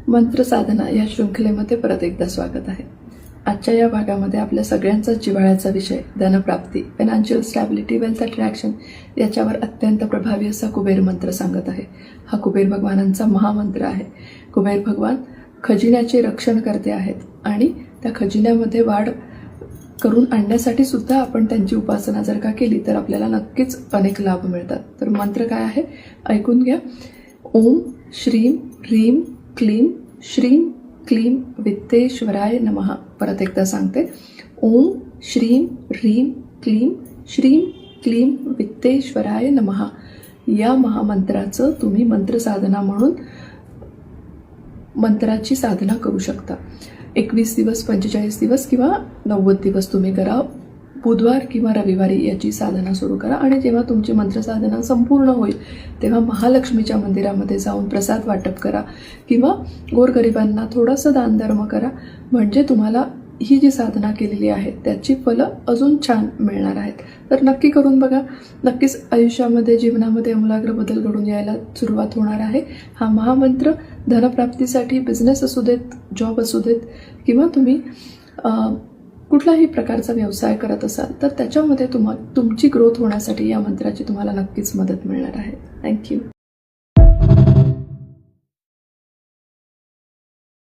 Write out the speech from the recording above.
मंत्र साधना या शृंखलेमध्ये परत एकदा स्वागत आहे. आजच्या या भागामध्ये आपल्या सगळ्यांचा जिव्हाळ्याचा विषय धनप्राप्ती, फायनान्शियल स्टॅबिलिटी, वेल्थ अट्रॅक्शन याच्यावर अत्यंत प्रभावी असा कुबेर मंत्र सांगत आहे. हा कुबेर भगवानांचा महामंत्र आहे. कुबेर भगवान खजिन्याचे रक्षण करते आहेत आणि त्या खजिन्यामध्ये वाढ करून आणण्यासाठी सुद्धा आपण त्यांची उपासना जर का केली तर आपल्याला नक्कीच अनेक लाभ मिळतात. तर मंत्र काय आहे ऐकून घ्या. ओम श्रीम ह्रीम क्लीम श्रीम क्लीम वित्तेश्वराय नमः. परत एकदा सांगते. ओम श्रीम ह्रीम क्लीम श्रीम क्लीम वित्तेश्वराय नमः. या महामंत्राचं तुम्ही मंत्र साधना म्हणून मंत्राची साधना करू शकता. 21 दिवस, 45 दिवस किंवा 90 दिवस तुम्ही करा. बुधवार किंवा रविवारी याची साधना सुरू करा आणि जेव्हा तुमची मंत्र साधना संपूर्ण होईल तेव्हा महालक्ष्मीच्या मंदिरामध्ये जाऊन प्रसाद वाटप करा किंवा गोरगरिबांना थोडंसं दानधर्म करा. म्हणजे तुम्हाला ही जी साधना केलेली आहे त्याची फलं अजून छान मिळणार आहेत. तर नक्की करून बघा. नक्कीच आयुष्यामध्ये जीवनामध्ये आमूलाग्र बदल घडून यायला सुरुवात होणार आहे. हा महामंत्र धनप्राप्तीसाठी बिझनेस असू देत, जॉब असू देत किंवा तुम्ही कुठलाही प्रकारचा व्यवसाय करत असाल तर त्याच्यामध्ये तुमची ग्रोथ होण्यासाठी या मंत्राची तुम्हाला नक्कीच मदत मिळणार आहे. थँक्यू.